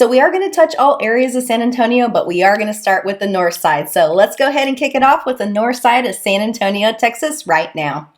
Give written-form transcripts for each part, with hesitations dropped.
So we are going to touch all areas of San Antonio, but we are going to start with the north side. So let's go ahead and kick it off with the north side of San Antonio, Texas right now.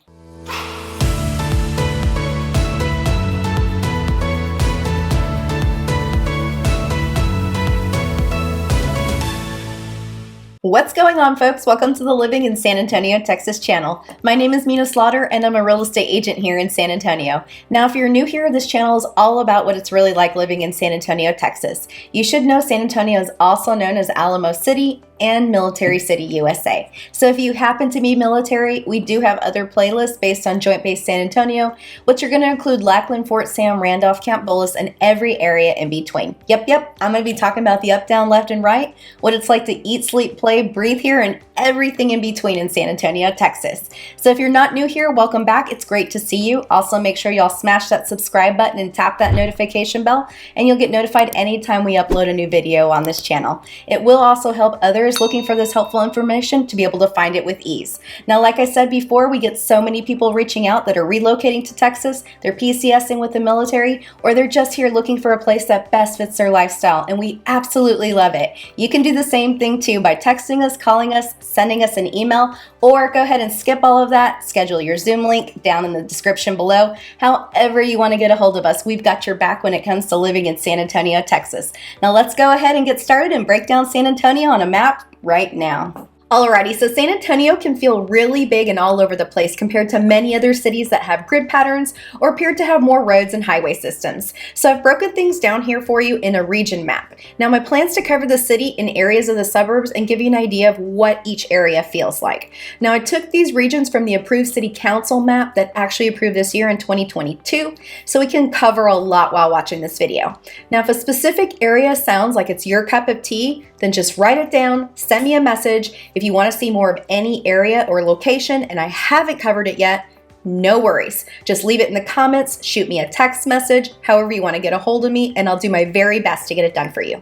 What's going on, folks? Welcome to the Living in San Antonio, Texas channel. My name is MINA and I'm a real estate agent here in San Antonio. Now, if you're new here, this channel is all about what it's really like living in San Antonio, Texas. You should know San Antonio is also known as Alamo City and Military City, USA. So if you happen to be military, we do have other playlists based on Joint Base San Antonio, which are going to include Lackland, Fort Sam, Randolph, Camp Bullis, and every area in between. Yep, I'm going to be talking about the up, down, left, and right, what it's like to eat, sleep, play, breathe here, and everything in between in San Antonio, Texas. So if you're not new here, welcome back. It's great to see you. Also, make sure y'all smash that subscribe button and tap that notification bell, and you'll get notified anytime we upload a new video on this channel. It will also help others looking for this helpful information to be able to find it with ease. Now, like I said before, we get so many people reaching out that are relocating to Texas, they're PCSing with the military, or they're just here looking for a place that best fits their lifestyle, and we absolutely love it. You can do the same thing too by texting us, calling us, sending us an email, or go ahead and skip all of that. Schedule your Zoom link down in the description below. However you want to get a hold of us, we've got your back when it comes to living in San Antonio, Texas. Now let's go ahead and get started and break down San Antonio on a map right now. Alrighty, so San Antonio can feel really big and all over the place compared to many other cities that have grid patterns or appear to have more roads and highway systems. So I've broken things down here for you in a region map. Now my plan is to cover the city in areas of the suburbs and give you an idea of what each area feels like. Now I took these regions from the approved city council map that actually approved this year in 2022, so we can cover a lot while watching this video. Now if a specific area sounds like it's your cup of tea, then just write it down, send me a message. If you want to see more of any area or location and I haven't covered it yet, no worries. Just leave it in the comments, shoot me a text message, however you want to get a hold of me, and I'll do my very best to get it done for you.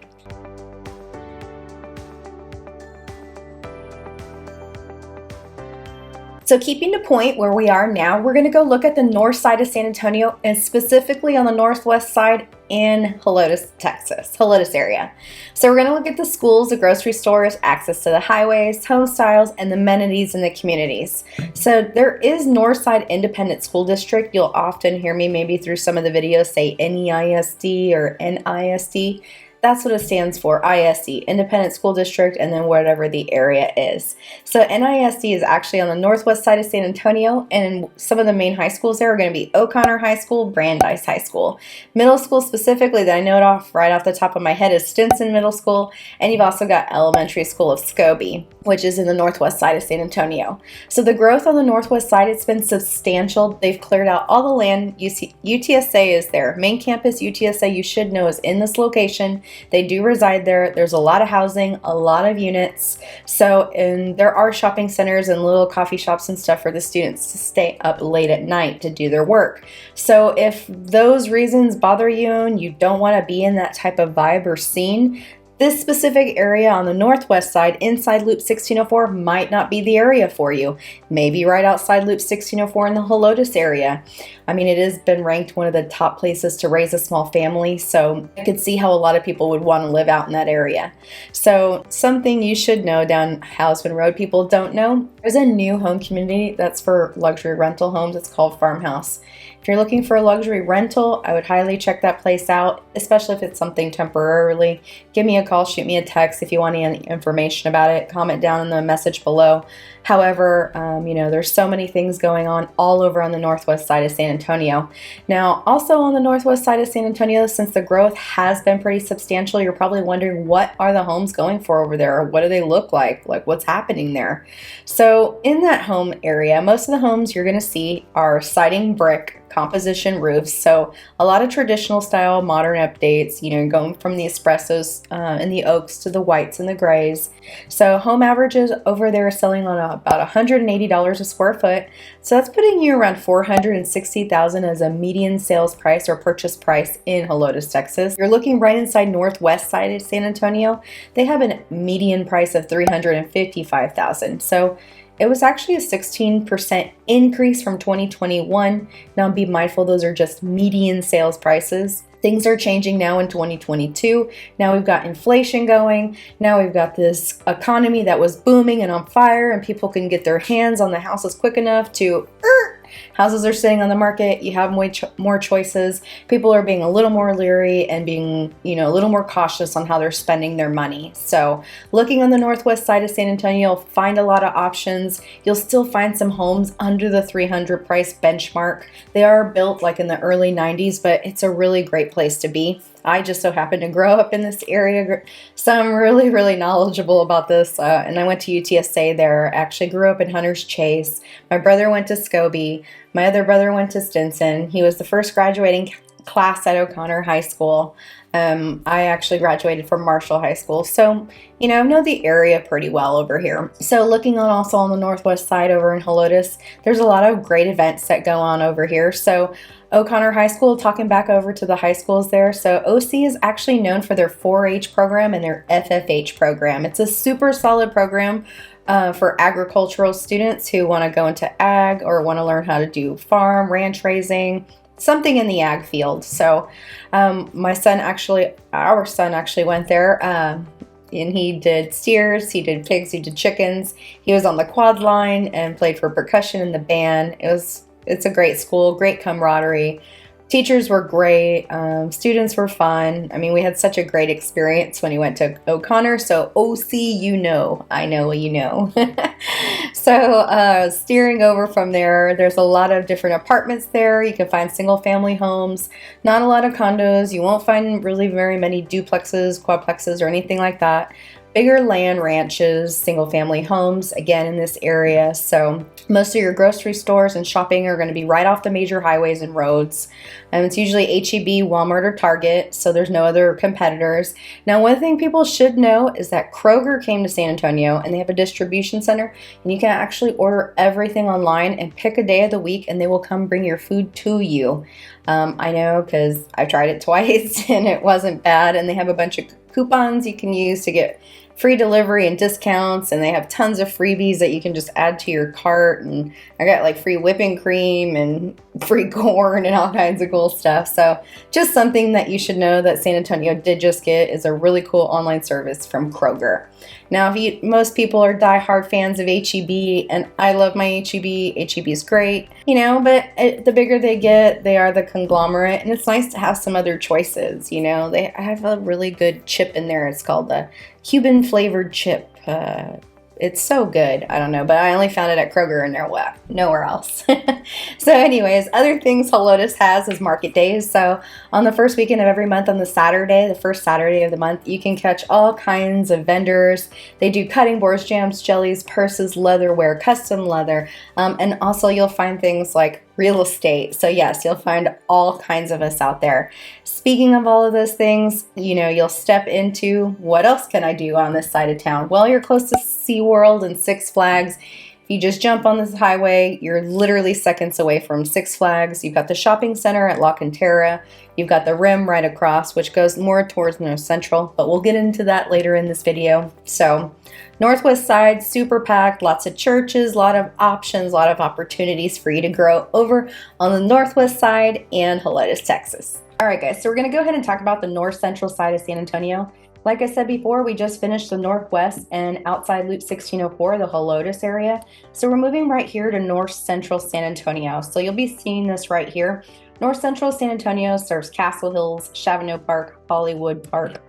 So keeping to point where we are now, we're going to go look at the north side of San Antonio and specifically on the northwest side in Helotes, Texas, Helotes area. So we're going to look at the schools, the grocery stores, access to the highways, home styles, and the amenities in the communities. So there is Northside Independent School District. You'll often hear me maybe through some of the videos say NEISD or NISD. That's what it stands for, ISD, Independent School District, and then whatever the area is. So NISD is actually on the northwest side of San Antonio, and some of the main high schools there are going to be O'Connor High School, Brandeis High School. Middle school specifically that I know right off the top of my head is Stinson Middle School, and you've also got Elementary School of Scobie, which is in the northwest side of San Antonio. So the growth on the northwest side, it's been substantial. They've cleared out all the land. UTSA is there. Main campus UTSA, you should know, is in this location. They do reside there. There's a lot of housing, a lot of units. And there are shopping centers and little coffee shops and stuff for the students to stay up late at night to do their work. So if those reasons bother you and you don't want to be in that type of vibe or scene, this specific area on the northwest side inside Loop 1604 might not be the area for you. Maybe right outside Loop 1604 in the Helotes area. I mean, it has been ranked one of the top places to raise a small family, so I could see how a lot of people would want to live out in that area. So something you should know down Houseman Road people don't know, there's a new home community that's for luxury rental homes. It's called Farmhouse. If you're looking for a luxury rental, I would highly check that place out, especially if it's something temporarily. Give me a call, shoot me a text if you want any information about it. Comment down in the message below. However, there's so many things going on all over on the northwest side of San Antonio. Now, also on the northwest side of San Antonio, since the growth has been pretty substantial, you're probably wondering, what are the homes going for over there? Or what do they look like? Like, what's happening there? So in that home area, most of the homes you're going to see are siding brick, composition roofs. So a lot of traditional style, modern updates, going from the espressos and the oaks to the whites and the grays. So home averages over there are selling on about $180 a square foot. So that's putting you around $460,000 as a median sales price or purchase price in Helotes, Texas. You're looking right inside northwest side of San Antonio. They have a median price of $355,000. So it was actually a 16% increase from 2021. Now be mindful, those are just median sales prices. Things are changing now in 2022. Now we've got inflation going. Now we've got this economy that was booming and on fire, and people can get their hands on the houses quick enough to houses are sitting on the market. You have more choices. People are being a little more leery and being, a little more cautious on how they're spending their money. So looking on the northwest side of San Antonio, you'll find a lot of options. You'll still find some homes under the 300 price benchmark. They are built like in the early 90s, but it's a really great place to be. I just so happen to grow up in this area, so I'm really, really knowledgeable about this. And I went to UTSA there. I actually grew up in Hunter's Chase. My brother went to Scobie. My other brother went to Stinson. He was the first graduating class at O'Connor High School. I actually graduated from Marshall High School. So, I know the area pretty well over here. So looking also on the northwest side over in Helotes, there's a lot of great events that go on over here. So O'Connor High School, talking back over to the high schools there. So OC is actually known for their 4-H program and their FFH program. It's a super solid program for agricultural students who want to go into ag or want to learn how to do farm, ranch raising, something in the ag field. So our son actually went there and he did steers, he did pigs, he did chickens. He was on the quad line and played for percussion in the band. It's a great school, great camaraderie. Teachers were great. Students were fun. I mean, we had such a great experience when he went to O'Connor. So OC, I know you know. So steering over from there, there's a lot of different apartments there. You can find single family homes, not a lot of condos. You won't find really very many duplexes, quadplexes, or anything like that. Bigger land ranches, single family homes, again in this area. So most of your grocery stores and shopping are going to be right off the major highways and roads. It's usually H-E-B, Walmart, or Target, so there's no other competitors. Now, one thing people should know is that Kroger came to San Antonio and they have a distribution center, and you can actually order everything online and pick a day of the week and they will come bring your food to you. I know because I've tried it twice and it wasn't bad, and they have a bunch of coupons you can use to get free delivery and discounts, and they have tons of freebies that you can just add to your cart. And I got like free whipping cream and free corn and all kinds of cool stuff. So just something that you should know that San Antonio did just get is a really cool online service from Kroger. Now, most people are diehard fans of H-E-B, and I love my H-E-B. H-E-B is great, but the bigger they get, they are the conglomerate, and it's nice to have some other choices. They have a really good chip in there. It's called the Cuban flavored chip. It's so good. I don't know, but I only found it at Kroger and nowhere else. So anyways, other things Helotes has is market days. So on the first weekend of every month on the first Saturday of the month, you can catch all kinds of vendors. They do cutting boards, jams, jellies, purses, leatherware, custom leather, and also you'll find things like real estate. So yes, you'll find all kinds of us out there. Speaking of all of those things, you'll step into what else can I do on this side of town? Well, you're close to SeaWorld and Six Flags. If you just jump on this highway, you're literally seconds away from Six Flags. You've got the shopping center at La Cantera. You've got the Rim right across, which goes more towards North Central, but we'll get into that later in this video. So northwest side, super packed, lots of churches, a lot of options, a lot of opportunities for you to grow over on the northwest side and Helotes, Texas. All right, guys, so we're going to go ahead and talk about the north central side of San Antonio. Like I said before, we just finished the northwest and outside Loop 1604, the Helotes area. So we're moving right here to north central San Antonio. So you'll be seeing this right here. North central San Antonio serves Castle Hills, Chavano Park, Hollywood Park.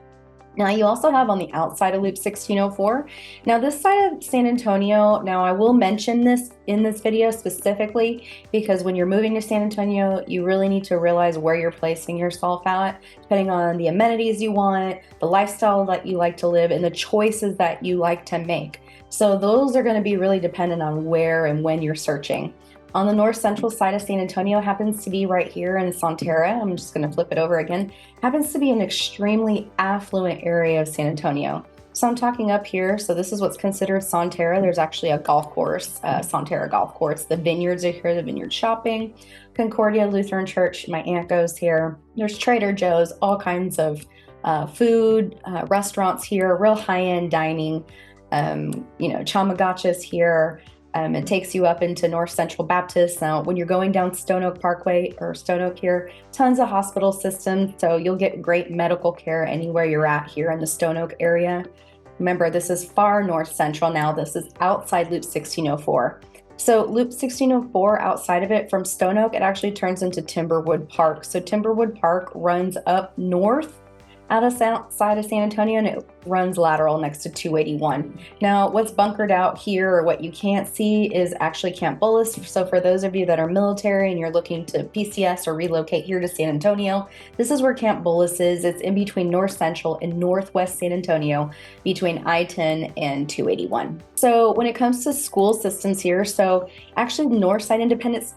Now you also have on the outside of Loop 1604. Now this side of San Antonio, now I will mention this in this video specifically because when you're moving to San Antonio, you really need to realize where you're placing yourself at, depending on the amenities you want, the lifestyle that you like to live, and the choices that you like to make. So those are going to be really dependent on where and when you're searching. On the north central side of San Antonio happens to be right here in Sonterra. I'm just going to flip it over again. Happens to be an extremely affluent area of San Antonio. So I'm talking up here. So this is what's considered Sonterra. There's actually a golf course, Sonterra Golf Course. The vineyards are here, the vineyard shopping. Concordia Lutheran Church, my aunt goes here. There's Trader Joe's, all kinds of food, restaurants here, real high-end dining. Chamagachas here. It takes you up into North Central Baptist. Now, when you're going down Stone Oak Parkway or Stone Oak here, tons of hospital systems, so you'll get great medical care anywhere you're at here in the Stone Oak area. Remember, this is far North Central now. This is outside Loop 1604. So Loop 1604, outside of it from Stone Oak, it actually turns into Timberwood Park. So Timberwood Park runs up north outside of San Antonio, and it runs lateral next to 281. Now, what's bunkered out here, or what you can't see, is actually Camp Bullis. So for those of you that are military and you're looking to PCS or relocate here to San Antonio, this is where Camp Bullis is. It's in between North Central and Northwest San Antonio, between I-10 and 281. So when it comes to school systems here, so actually Northside Independent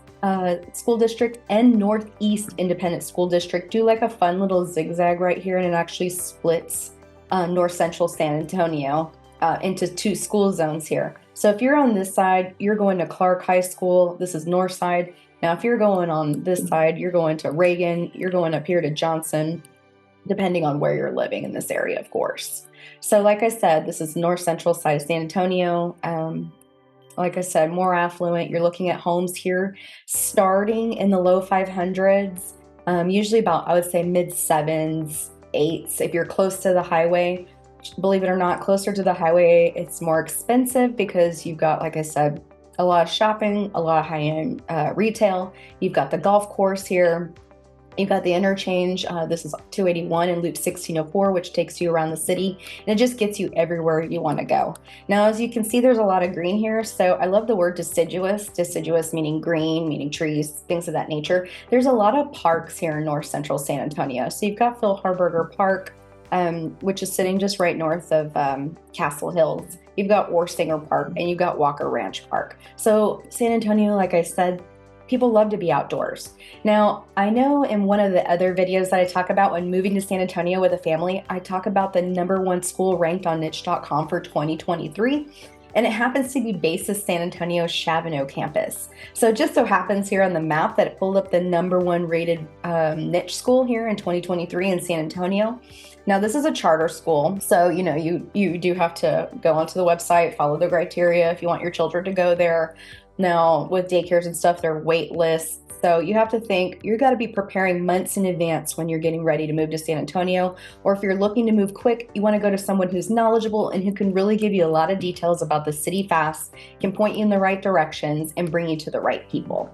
School District and Northeast Independent School District do like a fun little zigzag right here, and it actually splits North Central San Antonio into two school zones here. So if you're on this side, you're going to Clark High School. This is Northside. Now, if you're going on this side, you're going to Reagan. You're going up here to Johnson, depending on where you're living in this area, of course. So like I said, this is North Central side of San Antonio. Like I said, more affluent. You're looking at homes here starting in the low 500s, usually about, I would say, mid 7s, 8s. If you're close to the highway, believe it or not, closer to the highway, it's more expensive because you've got, like I said, a lot of shopping, a lot of high-end retail. You've got the golf course here. You've got the interchange. This is 281 and Loop 1604, which takes you around the city, and it just gets you everywhere you want to go. Now, as you can see, there's a lot of green here, so I love the word deciduous. Deciduous meaning green, meaning trees, things of that nature. There's a lot of parks here in North Central San Antonio. So you've got Phil Harburger Park, which is sitting just right north of Castle Hills. You've got Orsinger Park, and you've got Walker Ranch Park. So San Antonio, like I said, people love to be outdoors. Now, I know in one of the other videos that I talk about when moving to San Antonio with a family, I talk about the #1 school ranked on niche.com for 2023, and it happens to be Basis San Antonio's Chavano campus. So it just so happens here on the map that it pulled up the #1 rated niche school here in 2023 in San Antonio. Now, this is a charter school, so you know you do have to go onto the website, follow the criteria if you want your children to go there. Now, with daycares and stuff, they're wait lists. So you have to think, you got to be preparing months in advance when you're getting ready to move to San Antonio. Or if you're looking to move quick, you want to go to someone who's knowledgeable and who can really give you a lot of details about the city fast, can point you in the right directions and bring you to the right people.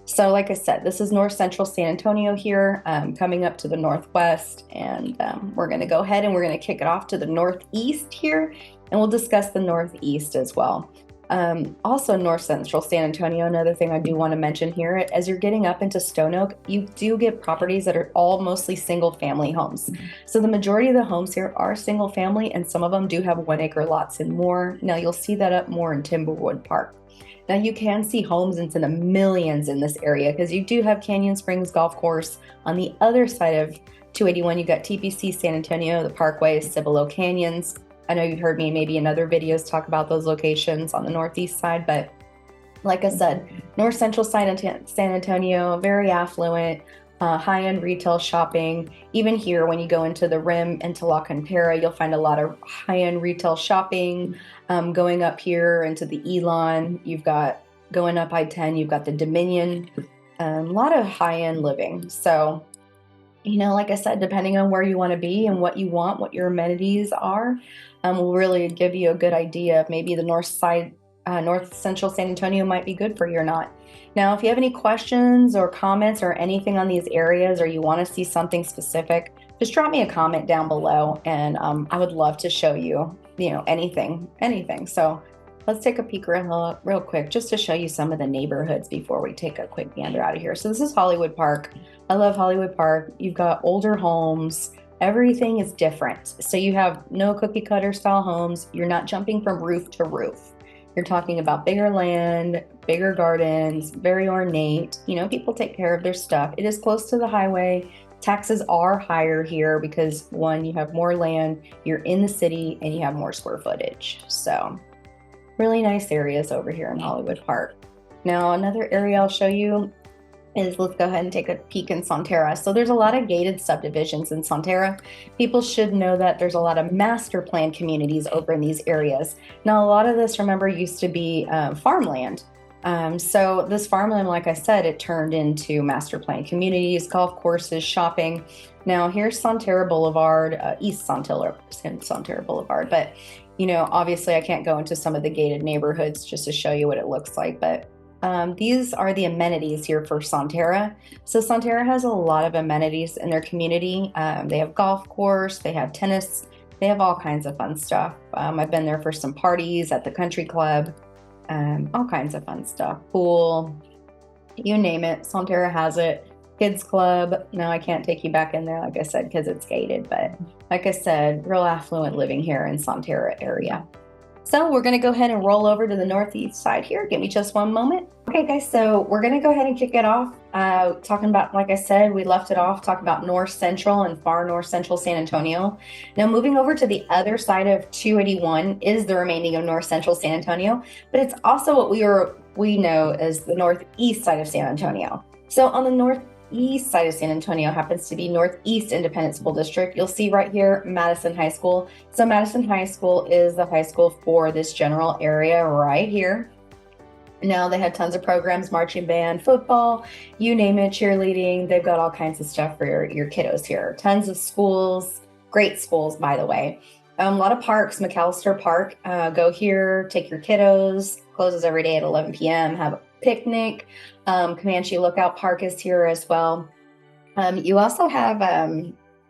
So like I said, this is North Central San Antonio here, coming up to the northwest. And we're going to go ahead and we're going to kick it off to the northeast here. And we'll discuss the northeast as well. Also North Central San Antonio, another thing I do want to mention here, as you're getting up into Stone Oak, you do get properties that are all mostly single family homes. So the majority of the homes here are single family, and some of them do have 1 acre lots and more. Now you'll see that up more in Timberwood Park. Now you can see homes into the millions in this area because you do have Canyon Springs Golf Course. On the other side of 281, you've got TPC San Antonio, the Parkway, Cibolo Canyons. I know you've heard me maybe in other videos talk about those locations on the northeast side, but like I said, North Central San Antonio, very affluent, high-end retail shopping. Even here, when you go into the Rim, into La Cantera, you'll find a lot of high-end retail shopping. Going up here into the Elon, you've got, going up I-10, you've got the Dominion, a lot of high-end living. So, you know, like I said, depending on where you want to be and what you want, what your amenities are, will really give you a good idea of maybe the north side, North Central San Antonio might be good for you or not. Now, if you have any questions or comments or anything on these areas, or you want to see something specific, just drop me a comment down below, and I would love to show you, you know, anything. So let's take a peek real quick just to show you some of the neighborhoods before we take a quick gander out of here. So this is Hollywood Park. I love Hollywood Park. You've got older homes. Everything is different. So you have no cookie cutter style homes. You're not jumping from roof to roof. You're talking about bigger land, bigger gardens, very ornate. You know, people take care of their stuff. It is close to the highway. Taxes are higher here because, one, you have more land, you're in the city, and you have more square footage. So really nice areas over here in Hollywood Park. Now, another area I'll show you is let's go ahead and take a peek in Sonterra. So there's a lot of gated subdivisions in Sonterra. People should know that there's a lot of master plan communities over in these areas. Now, a lot of this, remember, used to be farmland. So this farmland, like I said, it turned into master plan communities, golf courses, shopping. Now here's Sonterra Boulevard, East Sonterra Boulevard. But, you know, obviously I can't go into some of the gated neighborhoods just to show you what it looks like. But these are the amenities here for Sonterra. So Sonterra has a lot of amenities in their community. They have golf course, they have tennis, they have all kinds of fun stuff. I've been there for some parties at the country club. All kinds of fun stuff, pool, you name it, Sonterra has it. Kids club, no, I can't take you back in there, like I said, because it's gated, but like I said, real affluent living here in Sonterra area. So we're going to go ahead and roll over to the northeast side here. Give me just one moment. Okay, guys, so we're going to go ahead and kick it off talking about, like I said, we left it off talking about north central and far north central San Antonio. Now moving over to the other side of 281 is the remaining of north central San Antonio, but it's also what we know as the northeast side of San Antonio. So on the northeast side of San Antonio happens to be Northeast Independent School District. You'll see right here Madison High School. So Madison High School is the high school for this general area right here. Now they have tons of programs, marching band, football, you name it, cheerleading. They've got all kinds of stuff for your kiddos here. Tons of schools, great schools, by the way. A lot of parks, McAllister Park. Go here, take your kiddos. Closes every day at 11 p.m. Have a picnic. Comanche Lookout Park is here as well. You also have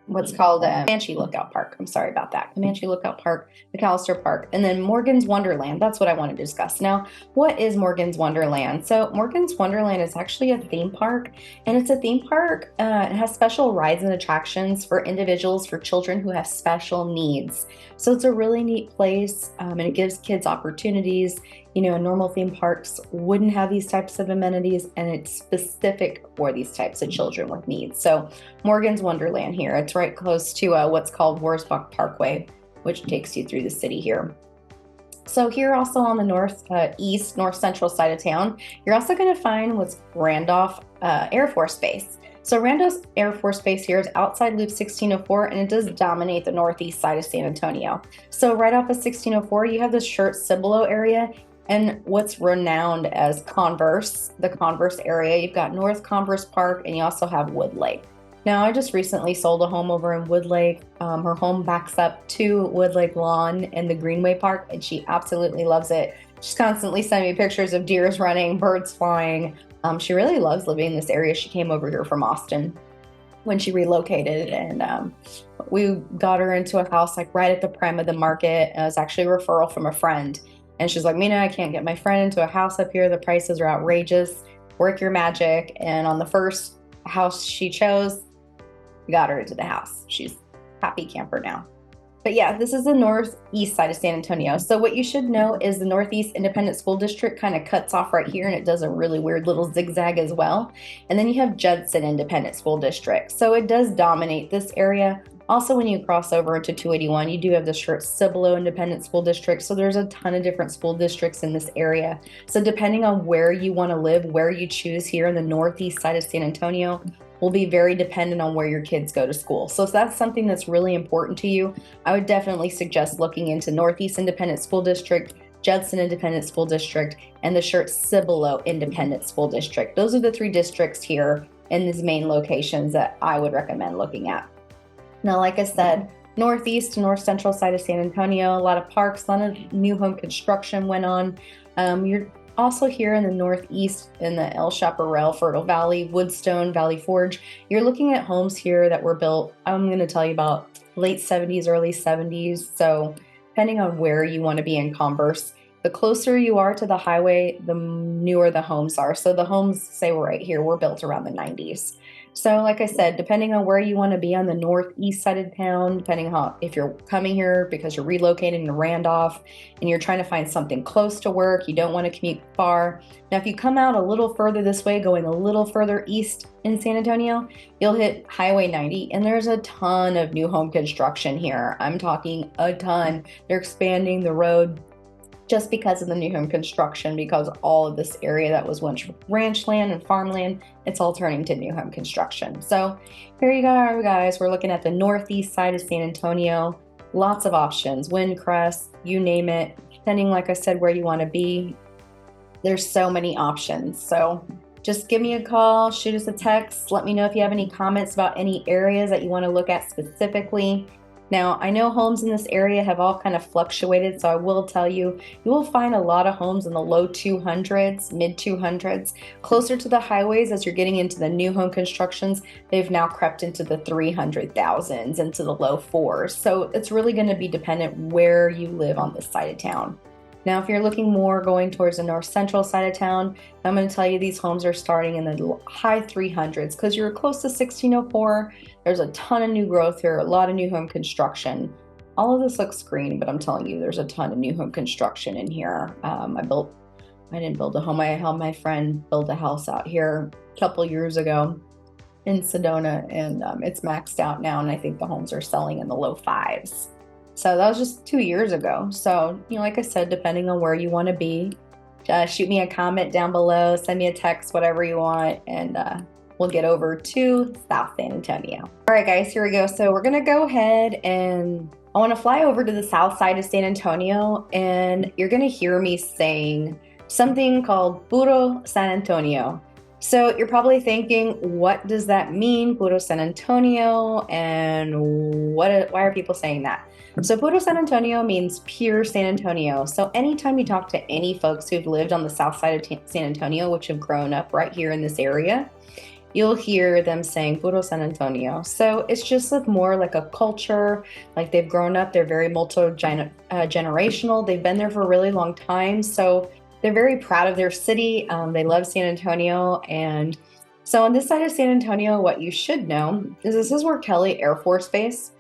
what's called Comanche Lookout Park. I'm sorry about that. Comanche Lookout Park, McAllister Park, and then Morgan's Wonderland. That's what I want to discuss. Now, what is Morgan's Wonderland? So Morgan's Wonderland is actually a theme park, and it's a theme park. It has special rides and attractions for individuals, for children who have special needs. So it's a really neat place, and it gives kids opportunities. You know, normal theme parks wouldn't have these types of amenities, and it's specific for these types of children with needs. So Morgan's Wonderland here, it's right close to what's called Worsbach Parkway, which takes you through the city here. So here also on the north central side of town, you're also going to find what's Randolph Air Force Base. So Randolph Air Force Base here is outside Loop 1604, and it does dominate the northeast side of San Antonio. So right off of 1604, you have the Shirt-Cibolo area, and what's renowned as Converse, the Converse area. You've got North Converse Park, and you also have Wood Lake. Now, I just recently sold a home over in Wood Lake. Her home backs up to Wood Lake Lawn in the Greenway Park, and she absolutely loves it. She's constantly sending me pictures of deers running, birds flying. She really loves living in this area. She came over here from Austin when she relocated, and we got her into a house like right at the prime of the market. It was actually a referral from a friend. And she's like, Mina, I can't get my friend into a house up here. The prices are outrageous. Work your magic. And on the first house she chose, got her into the house. She's happy camper now. But yeah, this is the northeast side of San Antonio. So what you should know is the Northeast Independent School District kind of cuts off right here, and it does a really weird little zigzag as well. And then you have Judson Independent School District. So it does dominate this area. Also, when you cross over into 281, you do have the Shirt-Cibolo Independent School District. So there's a ton of different school districts in this area. So depending on where you want to live, where you choose here in the northeast side of San Antonio, will be very dependent on where your kids go to school. So if that's something that's really important to you, I would definitely suggest looking into Northeast Independent School District, Judson Independent School District, and the Shirt-Cibolo Independent School District. Those are the three districts here in these main locations that I would recommend looking at. Now, like I said, northeast to north central side of San Antonio, a lot of parks, a lot of new home construction went on. You're also here in the northeast in the El Chaparral, Fertile Valley, Woodstone, Valley Forge. You're looking at homes here that were built, I'm going to tell you about late 70s, early 70s. So depending on where you want to be in Converse, the closer you are to the highway, the newer the homes are. So the homes, say right here, were built around the 90s. So like I said, depending on where you want to be on the northeast side of town, depending on if you're coming here because you're relocating to Randolph and you're trying to find something close to work, you don't want to commute far. Now, if you come out a little further this way, going a little further east in San Antonio, you'll hit Highway 90, and there's a ton of new home construction here. I'm talking a ton. They're expanding the road just because of the new home construction, because all of this area that was once ranch land and farmland, it's all turning to new home construction. So here you go, guys. We're looking at the northeast side of San Antonio. Lots of options, Windcrest, you name it, depending, like I said, where you want to be. There's so many options. So just give me a call, shoot us a text. Let me know if you have any comments about any areas that you want to look at specifically. Now, I know homes in this area have all kind of fluctuated, so I will tell you, you will find a lot of homes in the low 200s, mid 200s. Closer to the highways, as you're getting into the new home constructions, they've now crept into the 300,000s, into the low fours. So it's really going to be dependent where you live on this side of town. Now, if you're looking more going towards the north central side of town, I'm going to tell you these homes are starting in the high 300s because you're close to 1604. There's a ton of new growth here, a lot of new home construction. All of this looks green, but I'm telling you, there's a ton of new home construction in here. I didn't build a home. I helped my friend build a house out here a couple years ago in Sedona, and it's maxed out now, and I think the homes are selling in the low fives. So that was just 2 years ago. So, like I said, depending on where you want to be, shoot me a comment down below, send me a text, whatever you want, and we'll get over to South San Antonio. All right, guys, here we go. So we're going to go ahead and I want to fly over to the south side of San Antonio, and you're going to hear me saying something called Puro San Antonio. So you're probably thinking, what does that mean, Puro San Antonio, and why are people saying that? So Puro San Antonio means pure San Antonio. So anytime you talk to any folks who've lived on the south side of San Antonio, which have grown up right here in this area, you'll hear them saying Puro San Antonio. So it's just more like a culture, like they've grown up, they're very multi-generational, they've been there for a really long time. So they're very proud of their city. They love San Antonio. And so on this side of San Antonio, what you should know is this is where Kelly Air Force Base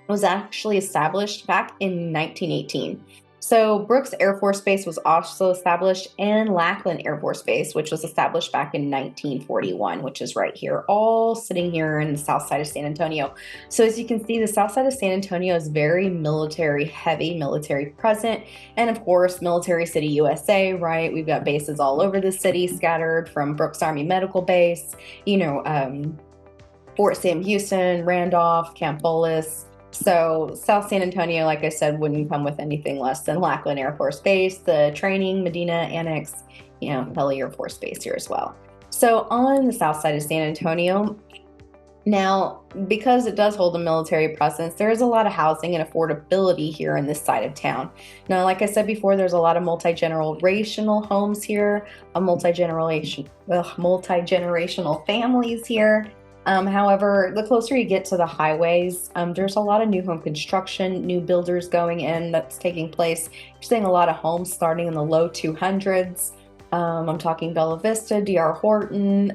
was actually established back in 1918. So Brooks Air Force Base was also established, and Lackland Air Force Base, which was established back in 1941, which is right here, all sitting here in the south side of San Antonio. So as you can see, the south side of San Antonio is very military heavy, military present, and of course, Military City, USA, right? We've got bases all over the city scattered, from Brooks Army Medical Base, Fort Sam Houston, Randolph, Camp Bullis. So South San Antonio, like I said, wouldn't come with anything less than Lackland Air Force Base, the training, Medina Annex, Kelly Air Force Base here as well. So on the south side of San Antonio, now, because it does hold a military presence, there is a lot of housing and affordability here in this side of town. Now, like I said before, there's a lot of multi-generational homes here, multi-generational families here. However, the closer you get to the highways, there's a lot of new home construction, new builders going in that's taking place. You're seeing a lot of homes starting in the low 200s. I'm talking Bella Vista, D.R. Horton,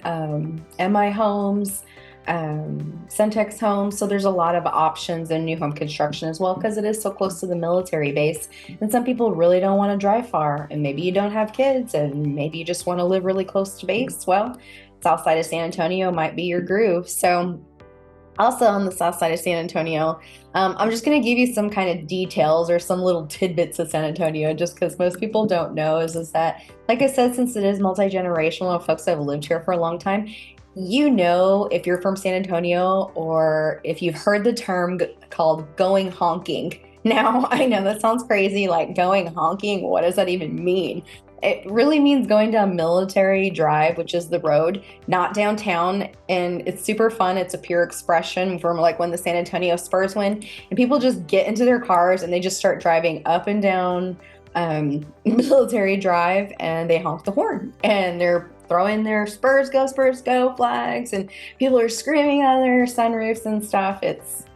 MI Homes, Centex Homes. So there's a lot of options in new home construction as well, because it is so close to the military base. And some people really don't want to drive far, and maybe you don't have kids, and maybe you just want to live really close to base. Well, south side of San Antonio might be your groove. So also on the south side of San Antonio, I'm just going to give you some kind of details or some little tidbits of San Antonio, just because most people don't know, is that, like I said, since it is multi-generational and folks that have lived here for a long time, if you're from San Antonio, or if you've heard the term called going honking. Now, I know that sounds crazy, like going honking. What does that even mean? It really means going down Military Drive, which is the road, not downtown, and it's super fun. It's a pure expression from like when the San Antonio Spurs win, and people just get into their cars and they just start driving up and down Military Drive, and they honk the horn, and they're throwing their Spurs go flags, and people are screaming out of their sunroofs and stuff.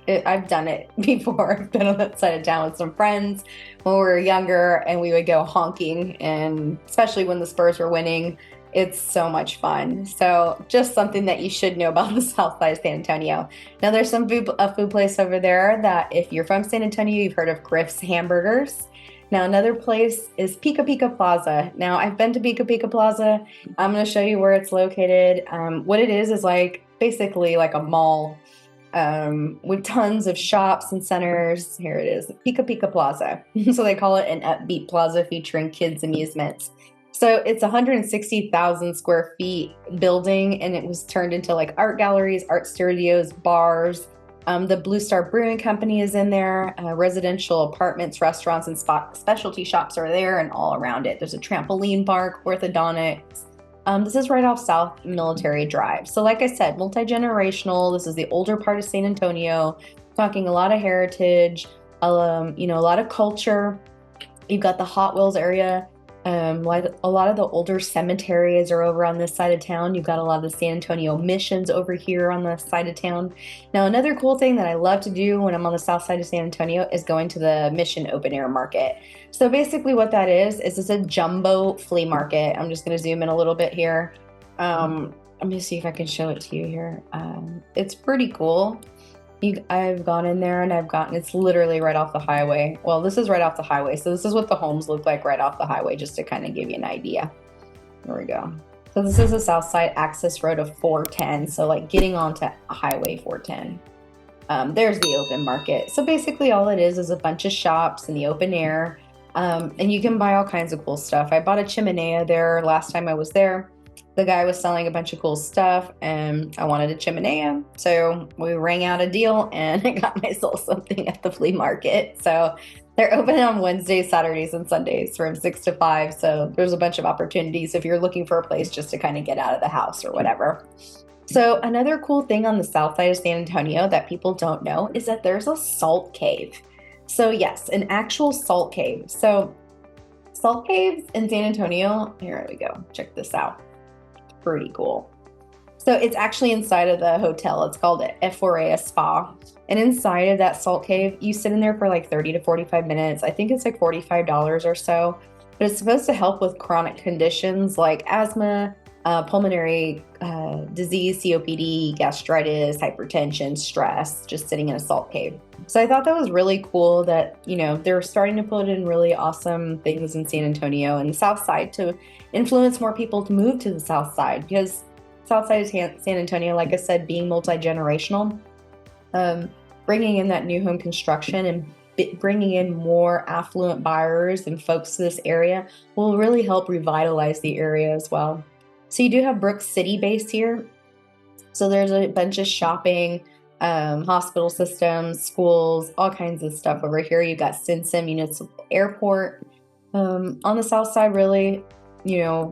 I've done it before. I've been on that side of town with some friends when we were younger, and we would go honking, and especially when the Spurs were winning, it's so much fun. So just something that you should know about the south side of San Antonio. Now, there's a food place over there that if you're from San Antonio, you've heard of Griff's Hamburgers. Now, another place is Pica Plaza. Now, I've been to Pica Plaza. I'm going to show you where it's located. What it is like basically like a mall. with tons of shops and centers. Here it is, Pica Plaza. So they call it an upbeat plaza featuring kids' amusements. So it's 160,000 square feet building, and it was turned into like art galleries, art studios, bars. The Blue Star Brewing Company is in there. Residential apartments, restaurants, and specialty shops are there and all around it. There's a trampoline park, orthodontics. This is right off South Military Drive. So like I said, multi-generational. This is the older part of San Antonio, talking a lot of heritage, a lot of culture. You've got the Hot Wheels area. Like a lot of the older cemeteries are over on this side of town. You've got a lot of the San Antonio missions over here on the side of town. Now, another cool thing that I love to do when I'm on the south side of San Antonio is going to the Mission Open Air Market. So basically what that is it's a jumbo flea market. I'm just going to zoom in a little bit here. Let me see if I can show it to you here. It's pretty cool. I've gone in there and it's literally right off the highway. Well, this is right off the highway. So this is what the homes look like right off the highway, just to kind of give you an idea. There we go. So this is the south side access road of 410. So like getting onto Highway 410. There's the open market. So basically all it is a bunch of shops in the open air. And you can buy all kinds of cool stuff. I bought a chimenea there last time I was there. The guy was selling a bunch of cool stuff and I wanted a chimenea. So we rang out a deal and I got myself something at the flea market. So they're open on Wednesdays, Saturdays, and Sundays from 6 to 5. So there's a bunch of opportunities if you're looking for a place just to kind of get out of the house or whatever. So another cool thing on the south side of San Antonio that people don't know is that there's a salt cave. So yes, an actual salt cave. So salt caves in San Antonio, here we go, check this out. Pretty cool. So it's actually inside of the hotel. It's called Euphoria Spa. And inside of that salt cave, you sit in there for like 30 to 45 minutes. I think it's like $45 or so. But it's supposed to help with chronic conditions like asthma, pulmonary disease, COPD, gastritis, hypertension, stress, just sitting in a salt cave. So I thought that was really cool that, they're starting to put in really awesome things in San Antonio and the south side to influence more people to move to the south side, because south side of San Antonio, like I said, being multi-generational, bringing in that new home construction and bringing in more affluent buyers and folks to this area will really help revitalize the area as well. So you do have Brooks City base here. So there's a bunch of shopping, hospital systems, schools, all kinds of stuff over here. You've got Simpson Municipal Airport. On the south side, really,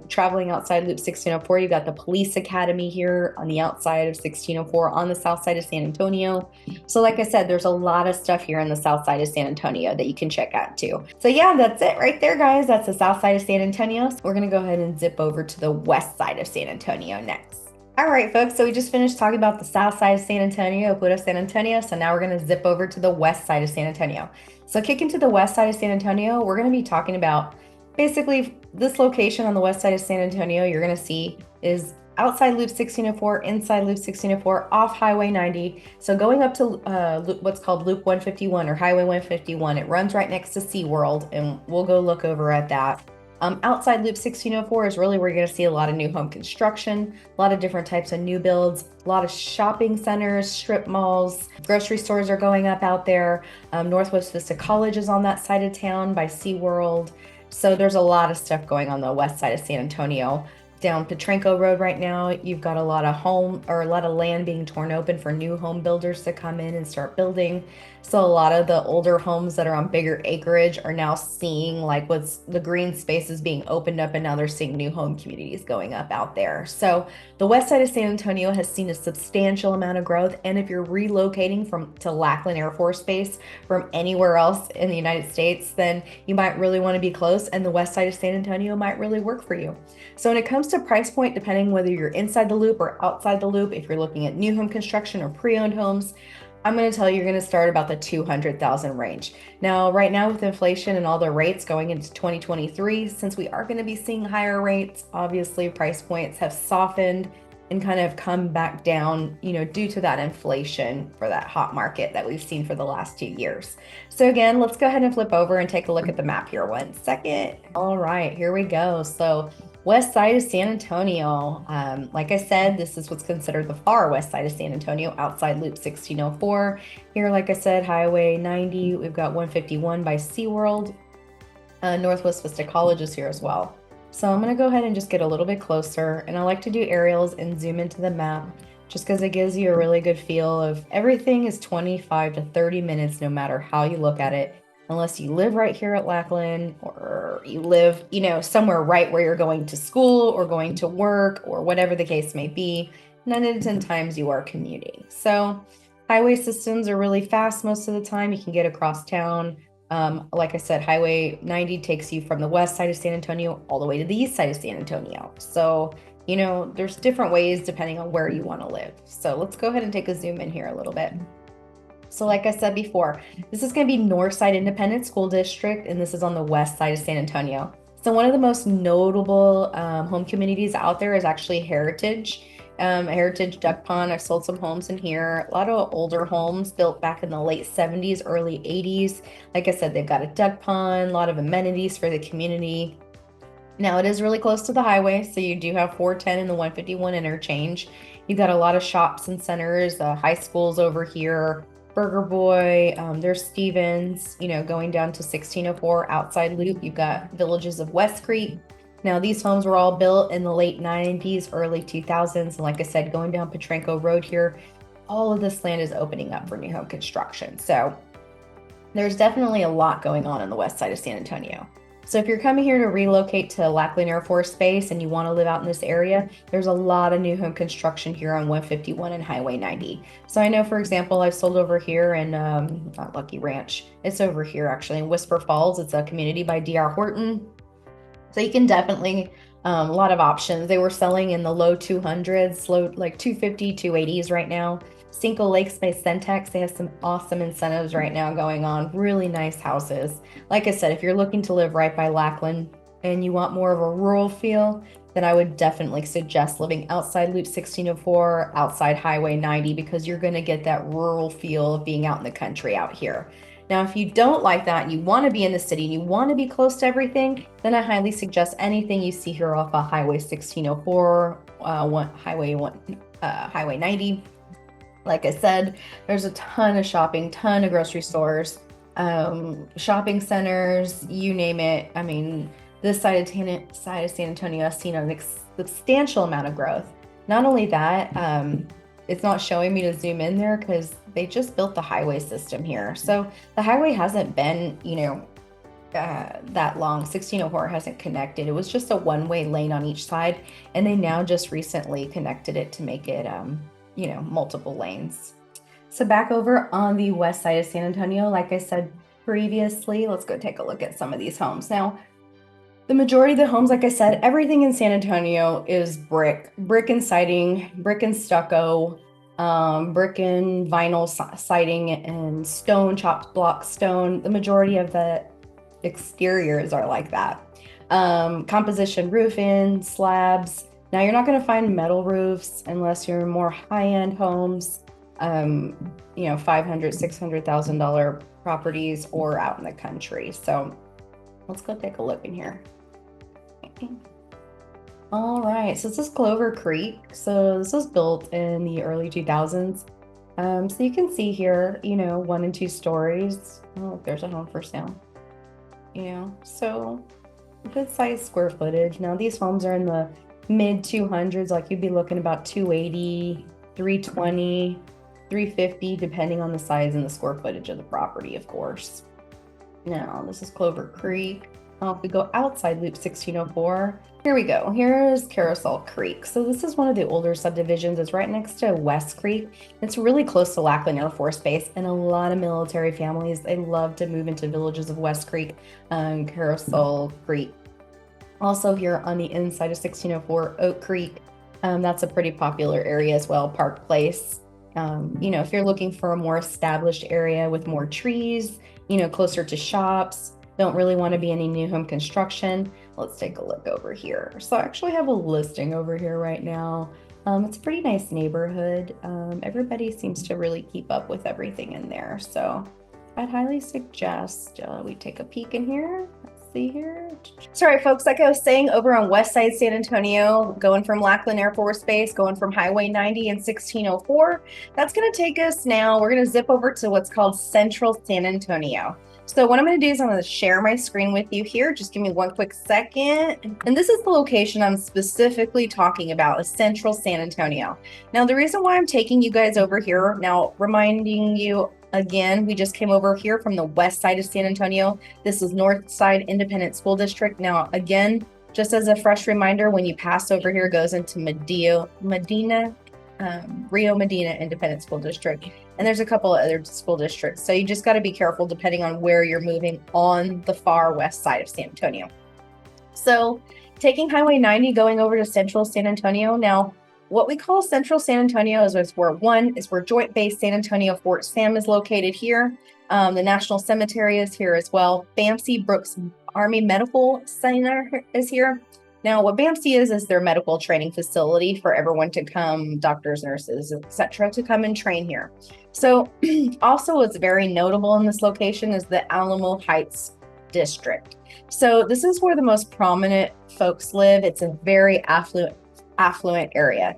traveling outside Loop 1604, you've got the Police Academy here on the outside of 1604 on the south side of San Antonio. So like I said, there's a lot of stuff here on the south side of San Antonio that you can check out too. So yeah, that's it right there, guys. That's the south side of San Antonio. So we're going to go ahead and zip over to the west side of San Antonio next. All right, folks, so we just finished talking about the south side of San Antonio, Puro San Antonio. So now we're going to zip over to the west side of San Antonio. So kicking to the west side of San Antonio, we're going to be talking about basically this location on the west side of San Antonio you're going to see is outside Loop 1604, inside Loop 1604, off Highway 90. So going up to what's called Loop 151 or Highway 151, it runs right next to SeaWorld, and we'll go look over at that. Outside Loop 1604 is really where you're going to see a lot of new home construction, a lot of different types of new builds, a lot of shopping centers, strip malls, grocery stores are going up out there. Northwest Vista College is on that side of town by SeaWorld. So there's a lot of stuff going on the west side of San Antonio. Down Petrenko Road right now, you've got a lot of land being torn open for new home builders to come in and start building. So a lot of the older homes that are on bigger acreage are now seeing like what's the green spaces being opened up, and now they're seeing new home communities going up out there. So the west side of San Antonio has seen a substantial amount of growth. And if you're relocating to Lackland Air Force Base from anywhere else in the United States, then you might really want to be close, and the west side of San Antonio might really work for you. So when it comes to price point, depending whether you're inside the loop or outside the loop, if you're looking at new home construction or pre-owned homes, I'm going to tell you you're going to start about the $200,000 range. Now, right now with inflation and all the rates going into 2023, since we are going to be seeing higher rates, obviously price points have softened and kind of come back down, due to that inflation for that hot market that we've seen for the last 2 years. So again, let's go ahead and flip over and take a look at the map here 1 second. All right, here we go. So West side of San Antonio. Like I said, this is what's considered the far west side of San Antonio, outside Loop 1604. Here, like I said, Highway 90. We've got 151 by SeaWorld. Northwest Vista College is here as well. So I'm going to go ahead and just get a little bit closer, and I like to do aerials and zoom into the map just because it gives you a really good feel of everything is 25 to 30 minutes no matter how you look at it, unless you live right here at Lackland or you live, somewhere right where you're going to school or going to work or whatever the case may be. 9 out of 10 times you are commuting. So highway systems are really fast most of the time. You can get across town. Like I said, Highway 90 takes you from the west side of San Antonio all the way to the east side of San Antonio. So, there's different ways depending on where you want to live. So let's go ahead and take a zoom in here a little bit. So like I said before, this is going to be Northside Independent School District, and this is on the west side of San Antonio. So one of the most notable home communities out there is actually Heritage. Heritage Duck Pond. I've sold some homes in here. A lot of older homes built back in the late 70s, early 80s. Like I said, they've got a duck pond, a lot of amenities for the community. Now it is really close to the highway, so you do have 410 and the 151 interchange. You've got a lot of shops and centers, high schools over here, Burger Boy, there's Stevens, going down to 1604 outside loop. You've got villages of West Creek. Now, these homes were all built in the late 90s, early 2000s. And like I said, going down Potranco Road here, all of this land is opening up for new home construction. So there's definitely a lot going on the west side of San Antonio. So if you're coming here to relocate to Lackland Air Force Base and you want to live out in this area, there's a lot of new home construction here on 151 and Highway 90. So I know, for example, I've sold over here in, not Lucky Ranch, it's over here actually in Whisper Falls. It's a community by D.R. Horton. So you can definitely, a lot of options. They were selling in the low 200s, like 250, 280s right now. Cinco Lakes by Centex, they have some awesome incentives right now going on. Really nice houses. Like I said, if you're looking to live right by Lackland and you want more of a rural feel, then I would definitely suggest living outside Loop 1604, outside Highway 90, because you're going to get that rural feel of being out in the country out here. Now, if you don't like that and you want to be in the city and you want to be close to everything, then I highly suggest anything you see here off of Highway 1604, Highway 90. Like I said, there's a ton of shopping, ton of grocery stores, shopping centers, you name it. I mean, this side of San Antonio has seen a substantial amount of growth. Not only that, it's not showing me to zoom in there because they just built the highway system here. So the highway hasn't been, that long. 1604 hasn't connected. It was just a one-way lane on each side, and they now just recently connected it to make it, multiple lanes. So back over on the west side of San Antonio, like I said previously, let's go take a look at some of these homes. Now, the majority of the homes, like I said, everything in San Antonio is brick and siding, brick and stucco, brick and vinyl siding, and stone, chopped block stone. The majority of the exteriors are like that. Composition roofing, slabs. Now, you're not going to find metal roofs unless you're more high-end homes, $500,000, $600,000 properties, or out in the country. So let's go take a look in here. All right, so this is Clover Creek. So this was built in the early 2000s. So you can see here, 1 and 2 stories. Oh, there's a home for sale. So good size square footage. Now these homes are in the mid 200s, like you'd be looking about 280, 320, 350, depending on the size and the square footage of the property, of course. Now this is Clover Creek. If we go outside Loop 1604, here we go. Here is Carousel Creek. So this is one of the older subdivisions. It's right next to West Creek. It's really close to Lackland Air Force Base, and a lot of military families, they love to move into villages of West Creek and Carousel Creek. Also here on the inside of 1604, Oak Creek. That's a pretty popular area as well, Park Place. If you're looking for a more established area with more trees, closer to shops, don't really want to be any new home construction, let's take a look over here. So I actually have a listing over here right now. It's a pretty nice neighborhood. Everybody seems to really keep up with everything in there. So I'd highly suggest we take a peek in here. Let's see here. So, all right, folks, like I was saying, over on West Side San Antonio, going from Lackland Air Force Base, going from Highway 90 and 1604, that's going to take us now. We're going to zip over to what's called Central San Antonio. So what I'm going to do is I'm going to share my screen with you here. Just give me one quick second. And this is the location I'm specifically talking about, is Central San Antonio. Now, the reason why I'm taking you guys over here, now reminding you again, we just came over here from the west side of San Antonio. This is Northside Independent School District. Now, again, just as a fresh reminder, when you pass over here, it goes into Rio Medina Independent School District. And there's a couple of other school districts. So you just got to be careful depending on where you're moving on the far west side of San Antonio. So taking Highway 90, going over to Central San Antonio. Now, what we call Central San Antonio is where Joint Base San Antonio Fort Sam is located here. The National Cemetery is here as well. BAMC Brooks Army Medical Center is here. Now, what BAMC is their medical training facility for everyone to come, doctors, nurses, etc., to come and train here. So also what's very notable in this location is the Alamo Heights district. So this is where the most prominent folks live. It's a very affluent area.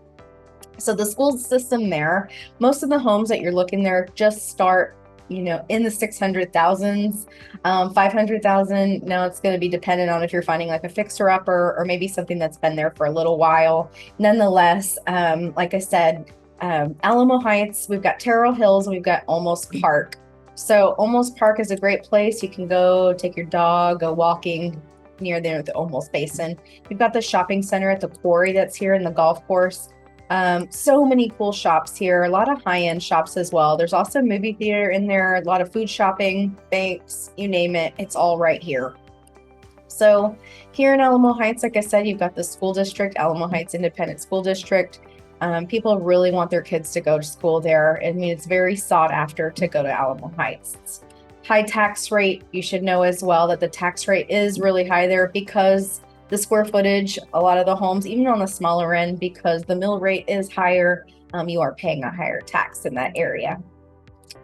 So the school system there, most of the homes that you're looking there just start, in the 600,000s, 500,000. Now it's going to be dependent on if you're finding like a fixer-upper or maybe something that's been there for a little while. Nonetheless, like I said, Alamo Heights, we've got Terrell Hills, and we've got Almost Park. So Almost Park is a great place. You can go take your dog, go walking near there at the Almost Basin. We've got the shopping center at the quarry that's here in the golf course. So many cool shops here, a lot of high-end shops as well. There's also a movie theater in there, a lot of food shopping, banks, you name it, it's all right here. So here in Alamo Heights, like I said, you've got the school district, Alamo Heights Independent School District. People really want their kids to go to school there. I mean, it's very sought after to go to Alamo Heights. It's high tax rate. You should know as well that the tax rate is really high there because the square footage, a lot of the homes, even on the smaller end, because the mill rate is higher, you are paying a higher tax in that area.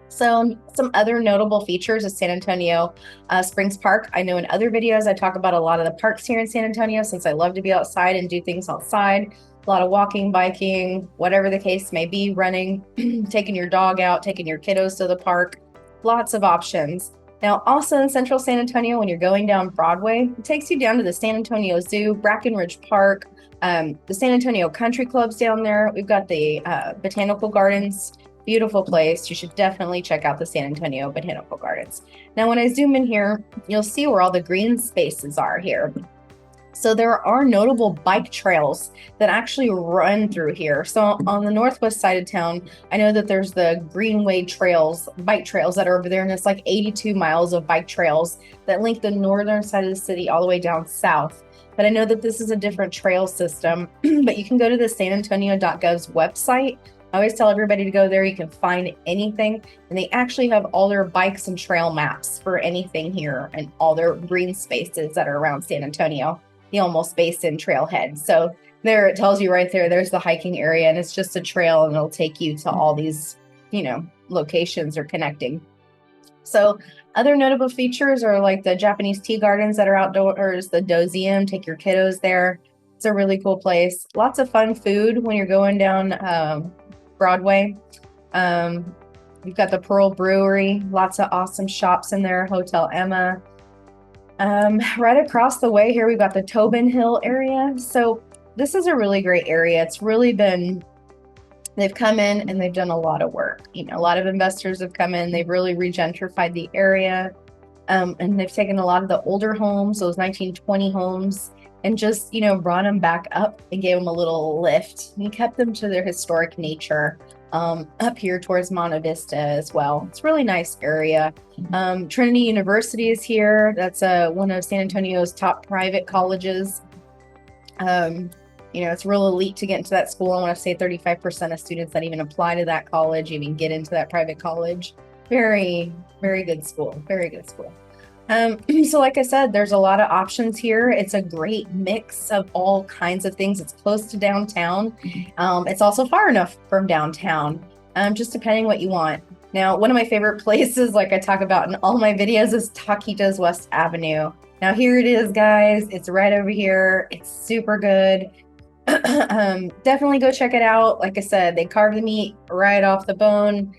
So some other notable features of San Antonio Springs Park. I know in other videos I talk about a lot of the parks here in San Antonio since I love to be outside and do things outside. A lot of walking, biking, whatever the case may be, running, taking your dog out, taking your kiddos to the park, lots of options. Now, also in Central San Antonio, when you're going down Broadway, it takes you down to the San Antonio Zoo, Brackenridge Park, the San Antonio Country Club's down there. We've got the Botanical Gardens, beautiful place. You should definitely check out the San Antonio Botanical Gardens. Now, when I zoom in here, you'll see where all the green spaces are here. So there are notable bike trails that actually run through here. So on the northwest side of town, I know that there's the Greenway trails, bike trails that are over there, and it's like 82 miles of bike trails that link the northern side of the city all the way down south. But I know that this is a different trail system, but you can go to the sanantonio.gov's website. I always tell everybody to go there. You can find anything, and they actually have all their bikes and trail maps for anything here and all their green spaces that are around San Antonio. The Almost Basin trailhead. So there it tells you right there, there's the hiking area, and it's just a trail, and it'll take you to all these, locations or connecting. So other notable features are like the Japanese tea gardens that are outdoors, the Dozium, take your kiddos there. It's a really cool place. Lots of fun food when you're going down Broadway. You've got the Pearl Brewery, lots of awesome shops in there, Hotel Emma. Right across the way here, we've got the Tobin Hill area. So this is a really great area. It's really they've come in and they've done a lot of work. A lot of investors have come in. They've really regentrified the area. And they've taken a lot of the older homes, those 1920 homes, and just, brought them back up and gave them a little lift and kept them to their historic nature. Up here towards Monte Vista as well. It's a really nice area. Trinity University is here. That's one of San Antonio's top private colleges. It's real elite to get into that school. I want to say 35% of students that even apply to that college even get into that private college. Very, very good school. Very good school. So like I said, there's a lot of options here. It's a great mix of all kinds of things. It's close to downtown. It's also far enough from downtown, just depending what you want. Now, one of my favorite places, like I talk about in all my videos, is Taquitos West Avenue. Now, here it is, guys. It's right over here. It's super good. Definitely go check it out. Like I said, they carve the meat right off the bone.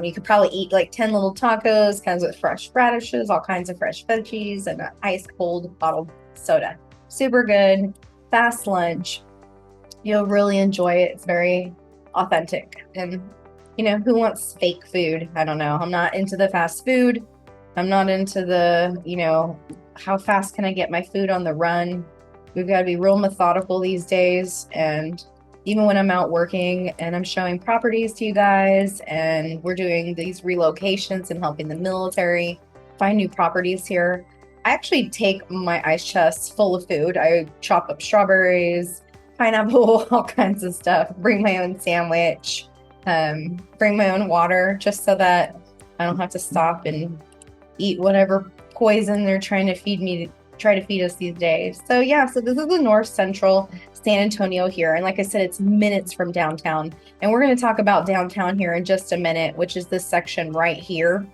You could probably eat like 10 little tacos, kinds with fresh radishes, all kinds of fresh veggies, and an ice cold bottled soda. Super good, fast lunch. You'll really enjoy it. It's very authentic. And, you know, who wants fake food? I don't know. I'm not into the fast food. I'm not into the, you know, how fast can I get my food on the run? We've got to be real methodical these days. And even when I'm out working and I'm showing properties to you guys and we're doing these relocations and helping the military find new properties here, I actually take my ice chest full of food. I chop up strawberries, pineapple, all kinds of stuff, bring my own sandwich, bring my own water just so that I don't have to stop and eat whatever poison they're trying to try to feed us these days. So yeah, so this is the North Central San Antonio here. And like I said, it's minutes from downtown. And we're going to talk about downtown here in just a minute, which is this section right here.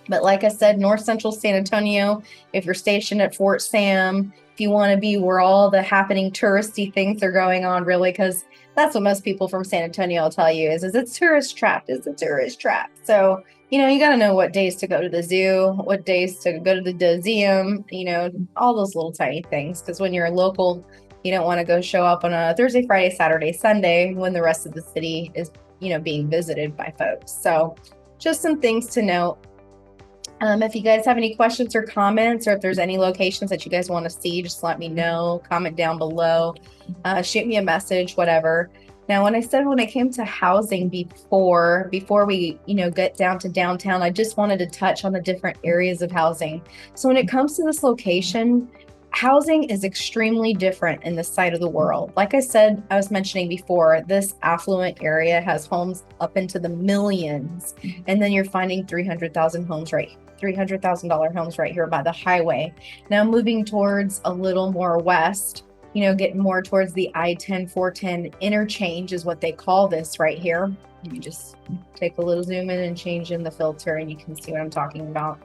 But like I said, North Central San Antonio, if you're stationed at Fort Sam, if you want to be where all the happening touristy things are going on, really, because that's what most people from San Antonio will tell you is it's tourist trapped, it's a tourist trap. So, you know, you got to know what days to go to the zoo, what days to go to the museum, you know, all those little tiny things. Because when you're a local, you don't want to go show up on a Thursday, Friday, Saturday, Sunday when the rest of the city is, you know, being visited by folks. So just some things to note. If you guys have any questions or comments, or if there's any locations that you guys want to see, just let me know. Comment down below, shoot me a message, whatever. Now, when I came to housing before we, you know, get down to downtown, I just wanted to touch on the different areas of housing. So when it comes to this location, housing is extremely different in this side of the world. Like I said, I was mentioning before, this affluent area has homes up into the millions, and then you're finding $300,000 homes $300,000 homes right here by the highway. Now moving towards a little more west, you know, getting more towards the I-10, 410 interchange is what they call this right here. You just take a little zoom in and change in the filter and you can see what I'm talking about.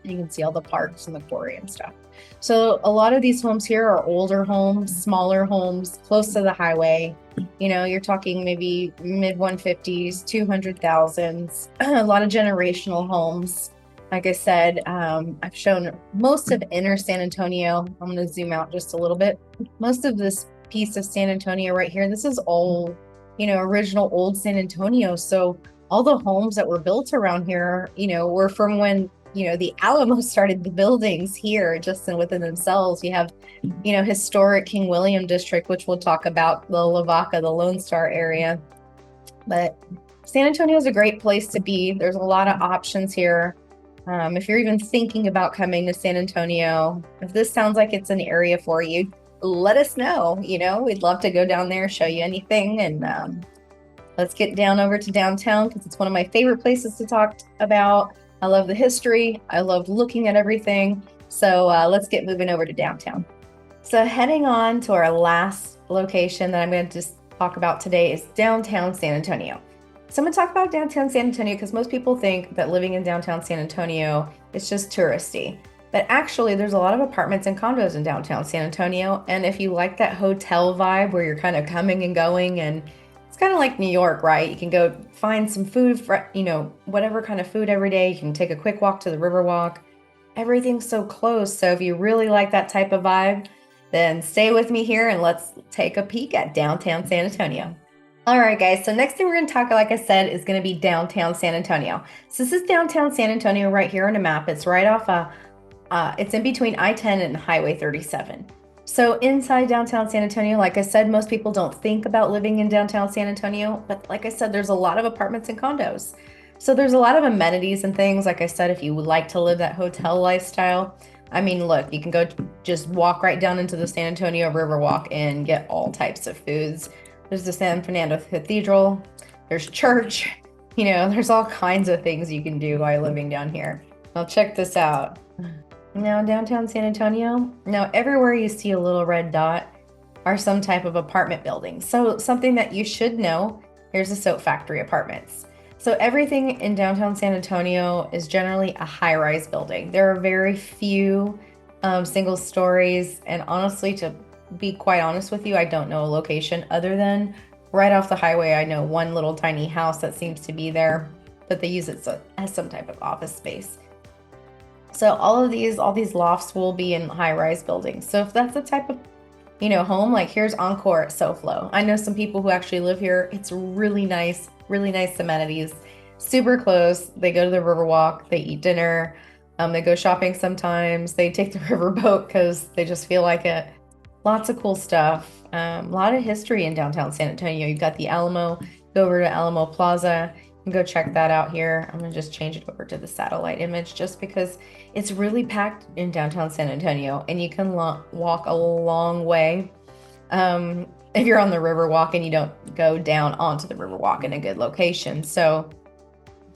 You can see all the parks and the quarry and stuff. So a lot of these homes here are older homes, smaller homes, close to the highway. You know, you're talking maybe mid 150s, 200,000s, a lot of generational homes. Like I said, I've shown most of inner San Antonio. I'm going to zoom out just a little bit. Most of this piece of San Antonio right here, this is all, you know, original old San Antonio. So all the homes that were built around here, you know, were from when, you know, the Alamo started the buildings here just within themselves. You have, you know, historic King William District, which we'll talk about, the Lavaca, the Lone Star area. But San Antonio is a great place to be. There's a lot of options here. If you're even thinking about coming to San Antonio, if this sounds like it's an area for you, let us know. You know, we'd love to go down there, show you anything. And let's get down over to downtown because it's one of my favorite places to talk about. I love the history. I love looking at everything. So let's get moving over to downtown. So heading on to our last location that I'm going to just talk about today is downtown San Antonio. So I'm going to talk about downtown San Antonio because most people think that living in downtown San Antonio is just touristy. But actually, there's a lot of apartments and condos in downtown San Antonio. And if you like that hotel vibe where you're kind of coming and going, and it's kind of like New York, right? You can go find some food, you know, whatever kind of food every day. You can take a quick walk to the Riverwalk. Everything's so close. So if you really like that type of vibe, then stay with me here and let's take a peek at downtown San Antonio. All right, guys. So next thing we're going to talk, like I said, is going to be downtown San Antonio. So this is downtown San Antonio right here on a map. It's right off it's in between I-10 and Highway 37. So inside downtown San Antonio, like I said, most people don't think about living in downtown San Antonio, but like I said, there's a lot of apartments and condos. So there's a lot of amenities and things. Like I said, if you would like to live that hotel lifestyle, I mean, look, you can go just walk right down into the San Antonio Riverwalk and get all types of foods. There's the San Fernando Cathedral, there's church, you know, there's all kinds of things you can do while living down here. Now check this out. Now downtown San Antonio, now everywhere you see a little red dot are some type of apartment building. So something that you should know, here's the Soap Factory Apartments. So everything in downtown San Antonio is generally a high-rise building. There are very few single stories, and honestly, to be quite honest with you, I don't know a location other than right off the highway. I know one little tiny house that seems to be there, but they use it as some type of office space. So all these lofts will be in high-rise buildings. So if that's the type of home, like here's Encore at SoFlo. I know some people who actually live here. It's really nice amenities, super close. They go to the Riverwalk, they eat dinner, they go shopping sometimes, they take the riverboat because they just feel like it. Lots of cool stuff. A lot of history in downtown San Antonio. You've got the Alamo, go over to Alamo Plaza and go check that out here. I'm gonna just change it over to the satellite image just because it's really packed in downtown San Antonio, and you can walk a long way. If you're on the Riverwalk and you don't go down onto the Riverwalk in a good location. So,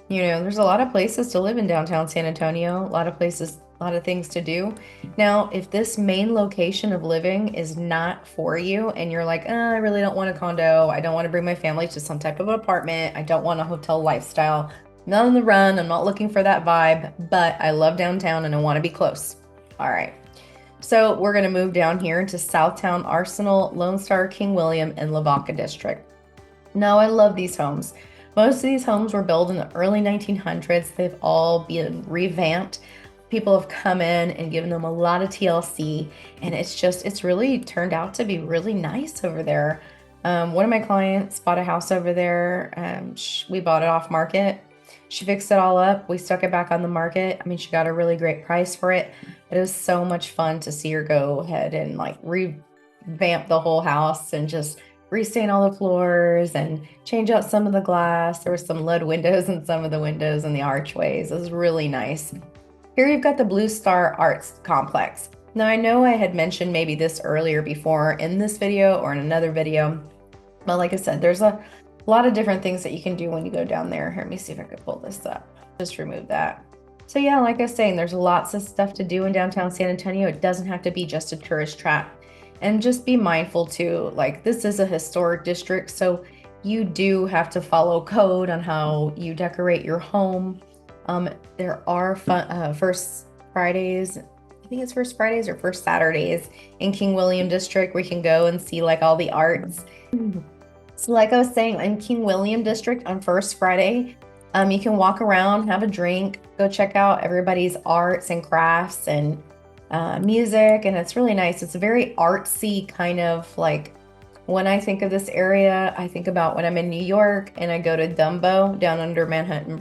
there's a lot of places to live in downtown San Antonio, a lot of things to do. Now, if this main location of living is not for you and you're like, I really don't want a condo, I don't want to bring my family to some type of apartment, I don't want a hotel lifestyle, not on the run, I'm not looking for that vibe, but I love downtown and I want to be close. All right. So we're going to move down here into Southtown, Arsenal, Lone Star, King William, and Lavaca District. Now, I love these homes. Most of these homes were built in the early 1900s. They've all been revamped. People have come in and given them a lot of TLC, and it's really turned out to be really nice over there. One of my clients bought a house over there. We bought it off market. She fixed it all up. We stuck it back on the market. I mean, she got a really great price for it. But it was so much fun to see her go ahead and like revamp the whole house and just restain all the floors and change out some of the glass. There were some lead windows in some of the windows and the archways. It was really nice. Here you've got the Blue Star Arts Complex. Now, I know I had mentioned maybe this earlier before in this video or in another video, but like I said, there's a lot of different things that you can do when you go down there. Here, let me see if I can pull this up. Just remove that. So yeah, like I was saying, there's lots of stuff to do in downtown San Antonio. It doesn't have to be just a tourist trap. And just be mindful too, like this is a historic district, so you do have to follow code on how you decorate your home. There are first Fridays, I think it's first Fridays or first Saturdays in King William District where you can go and see like all the arts. So like I was saying, in King William District on first Friday, you can walk around, have a drink, go check out everybody's arts and crafts and music, and it's really nice. It's a very artsy kind of like, when I think of this area, I think about when I'm in New York and I go to Dumbo down under Manhattan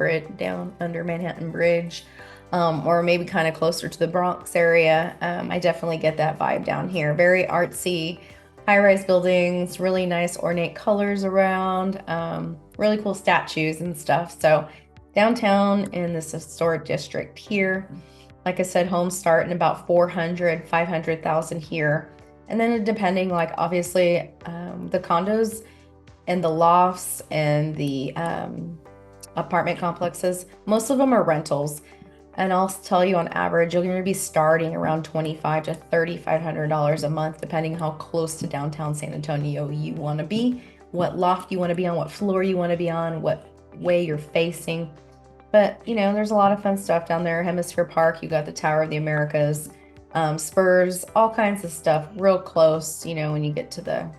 Bridge, or maybe kind of closer to the Bronx area. I definitely get that vibe down here. Very artsy, high-rise buildings, really nice ornate colors around, really cool statues and stuff. So downtown in this historic district here, like I said, homes start in about 500,000 here. And then depending, like obviously the condos and the lofts and the apartment complexes, most of them are rentals. And I'll tell you on average, you're going to be starting around $2,500 to $3,500 a month, depending how close to downtown San Antonio you want to be, what loft you want to be on, what floor you want to be on, what way you're facing. But, there's a lot of fun stuff down there. Hemisphere Park, you got the Tower of the Americas, Spurs, all kinds of stuff real close, when you get to the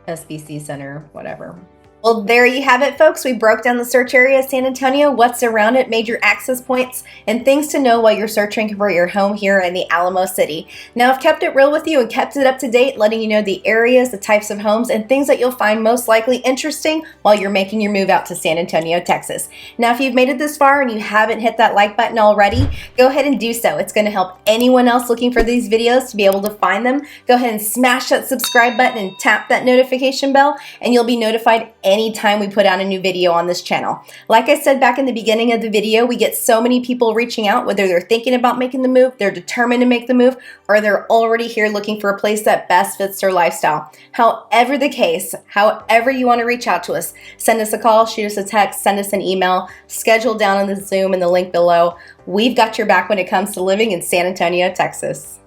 SBC Center, whatever. Well, there you have it, folks. We broke down the search area of San Antonio, what's around it, major access points, and things to know while you're searching for your home here in the Alamo City. Now, I've kept it real with you and kept it up to date, letting you know the areas, the types of homes, and things that you'll find most likely interesting while you're making your move out to San Antonio, Texas. Now, if you've made it this far and you haven't hit that like button already, go ahead and do so. It's going to help anyone else looking for these videos to be able to find them. Go ahead and smash that subscribe button and tap that notification bell, and you'll be notified anytime we put out a new video on this channel. Like I said back in the beginning of the video, we get so many people reaching out, whether they're thinking about making the move, they're determined to make the move, or they're already here looking for a place that best fits their lifestyle. However the case, however you want to reach out to us, send us a call, shoot us a text, send us an email, schedule down on the Zoom in the link below. We've got your back when it comes to living in San Antonio, Texas.